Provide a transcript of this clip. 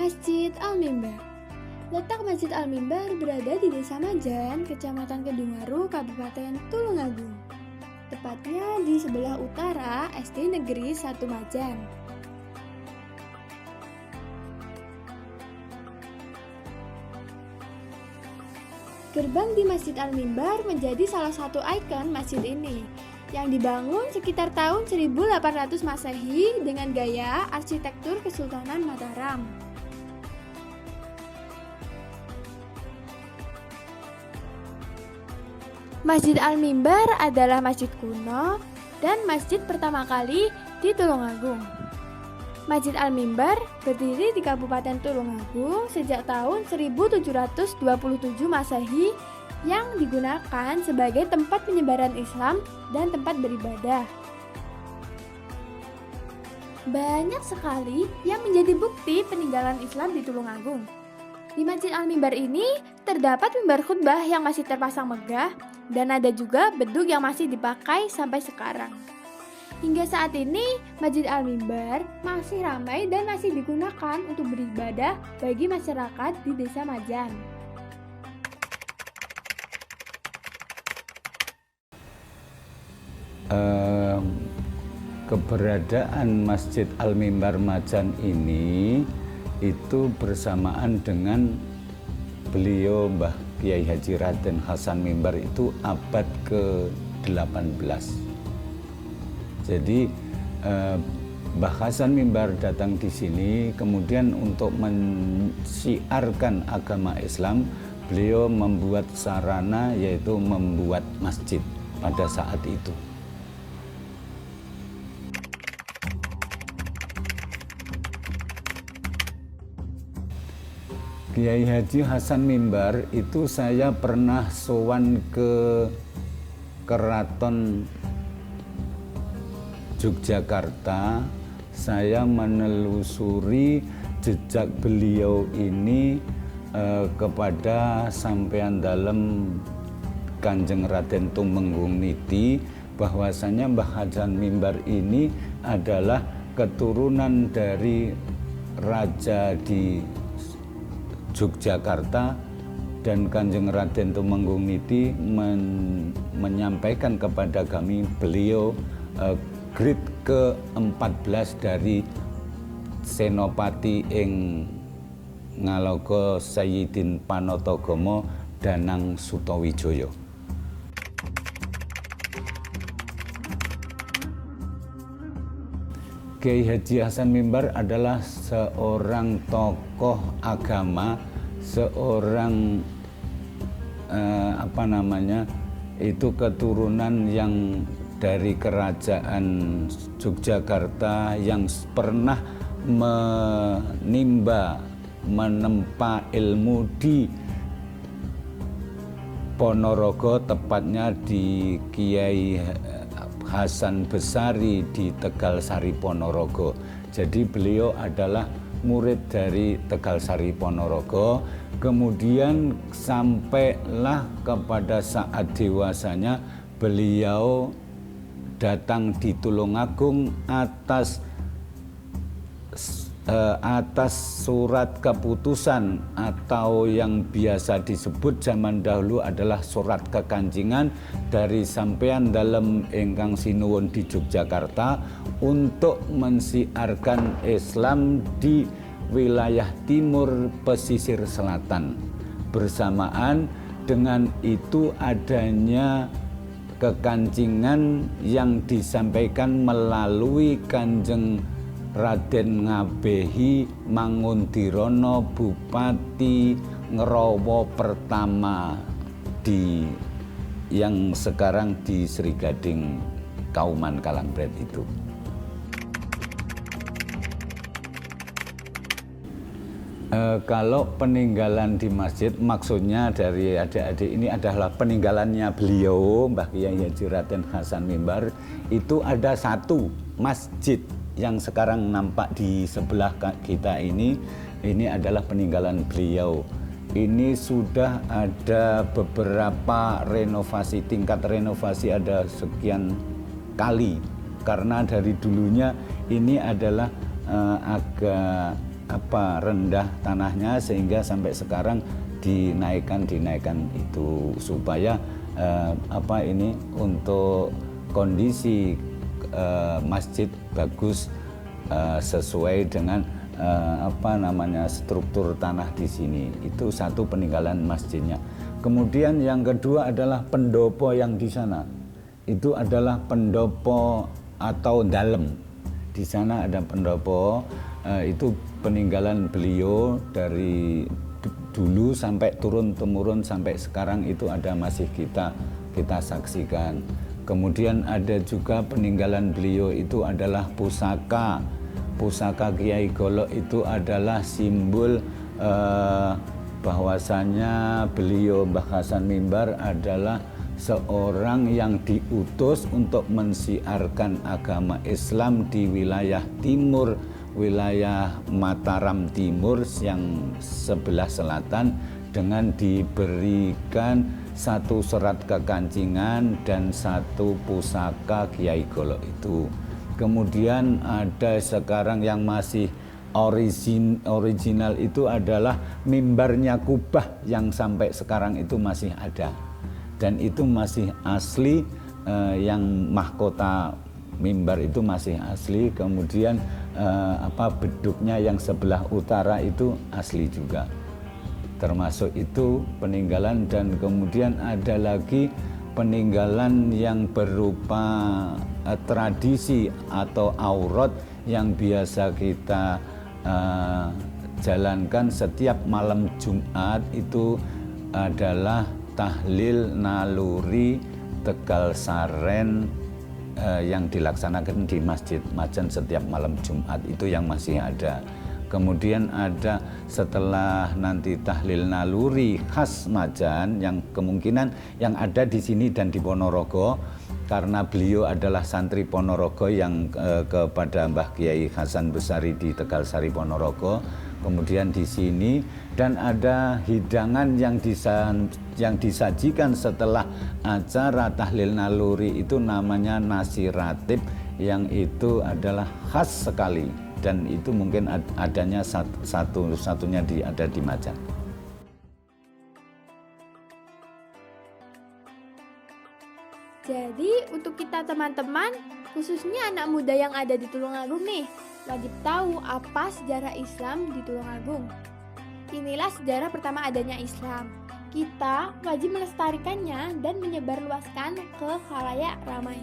Masjid Al-Mimbar. Letak Masjid Al-Mimbar berada di Desa Majan, Kecamatan Kedungwaru, Kabupaten Tulungagung. Tepatnya di sebelah utara SD Negeri 1 Majan. Gerbang di Masjid Al-Mimbar menjadi salah satu ikon masjid ini, yang dibangun sekitar tahun 1800 Masehi dengan gaya arsitektur Kesultanan Mataram. Masjid Al-Mimbar adalah masjid kuno dan masjid pertama kali di Tulungagung. Masjid Al-Mimbar berdiri di Kabupaten Tulungagung sejak tahun 1727 Masehi yang digunakan sebagai tempat penyebaran Islam dan tempat beribadah. Banyak sekali yang menjadi bukti peninggalan Islam di Tulungagung. Di Masjid Al-Mimbar ini terdapat mimbar khutbah yang masih terpasang megah dan ada juga beduk yang masih dipakai sampai sekarang. Hingga saat ini, Masjid Al-Mimbar masih ramai dan masih digunakan untuk beribadah bagi masyarakat di Desa Majan. Keberadaan Masjid Al-Mimbar Majan ini itu bersamaan dengan beliau Mbah Kiai Haji Raden Hasan Mimbar itu abad ke-18. Jadi Mbah Hasan Mimbar datang di sini, kemudian untuk mensiarkan agama Islam, beliau membuat sarana yaitu membuat masjid pada saat itu. Kiai Haji Hasan Mimbar itu saya pernah sowan ke Keraton Yogyakarta. Saya menelusuri jejak beliau ini kepada sampean dalem Kanjeng Raden Tumenggung Niti, bahwasanya Mbah Hasan Mimbar ini adalah keturunan dari raja di Yogyakarta, dan Kanjeng Raden Tumenggung Niti menyampaikan kepada kami beliau grade ke-14 dari Senopati ing Ngaloga Sayyidin Panatagomo Danang Sutawijaya. Kiai Haji Hasan Mimbar adalah seorang tokoh agama, seorang itu keturunan yang dari kerajaan Yogyakarta yang pernah menempa ilmu di Ponorogo, tepatnya di Kiai Hasan Besari di Tegalsari Ponorogo. Jadi beliau adalah murid dari Tegalsari Ponorogo. Kemudian sampailah kepada saat dewasanya beliau datang di Tulungagung atas surat keputusan atau yang biasa disebut zaman dahulu adalah surat kekancingan dari sampean dalem ingkang sinuwun di Yogyakarta untuk mensiarkan Islam di wilayah timur pesisir selatan. Bersamaan dengan itu adanya kekancingan yang disampaikan melalui Kanjeng Raden Ngabehi Mangundirono, Bupati Ngerowo pertama yang sekarang di Sri Gading, Kauman Kalangbret itu. Kalau peninggalan di masjid, maksudnya dari adik-adik ini adalah peninggalannya beliau Mbah Kiai Haji Raden Hasan Mimbar. Itu ada satu masjid yang sekarang nampak di sebelah kita ini adalah peninggalan beliau. Ini sudah ada beberapa renovasi, tingkat renovasi ada sekian kali, karena dari dulunya ini adalah agak rendah tanahnya sehingga sampai sekarang dinaikkan itu supaya untuk kondisi masjid bagus sesuai dengan struktur tanah di sini. Itu satu peninggalan masjidnya. Kemudian yang kedua adalah pendopo yang di sana. Itu adalah pendopo atau dalem. Di sana ada pendopo, itu peninggalan beliau dari dulu sampai turun-temurun sampai sekarang itu masih kita saksikan. Kemudian ada juga peninggalan beliau itu adalah pusaka. Pusaka Kiai Golok itu adalah simbol bahwasanya beliau Mbah Hasan Mimbar adalah seorang yang diutus untuk mensiarkan agama Islam di wilayah timur, wilayah Mataram Timur yang sebelah selatan, dengan diberikan satu serat kekancingan dan satu pusaka Kiai Golok itu. Kemudian ada sekarang yang masih original itu adalah mimbarnya Kubah yang sampai sekarang itu masih ada. Dan itu masih asli, yang mahkota mimbar itu masih asli. Kemudian beduknya yang sebelah utara itu asli juga. Termasuk itu peninggalan. Dan kemudian ada lagi peninggalan yang berupa tradisi atau aurat yang biasa kita jalankan setiap malam Jumat, itu adalah tahlil naluri Tegal Saren yang dilaksanakan di Masjid Majan setiap malam Jumat, itu yang masih ada. Kemudian ada setelah nanti tahlil naluri khas Majan yang kemungkinan yang ada di sini dan di Ponorogo, karena beliau adalah santri Ponorogo yang kepada Mbah Kiai Hasan Besari di Tegal Sari Ponorogo. Kemudian di sini, dan ada hidangan yang disajikan setelah acara tahlil naluri itu namanya nasi ratib, yang itu adalah khas sekali, dan itu mungkin adanya satu-satunya ada di Majan. Jadi untuk kita teman-teman, khususnya anak muda yang ada di Tulungagung nih, wajib tahu apa sejarah Islam di Tulungagung. Inilah sejarah pertama adanya Islam. Kita wajib melestarikannya dan menyebarluaskan ke khalayak ramai.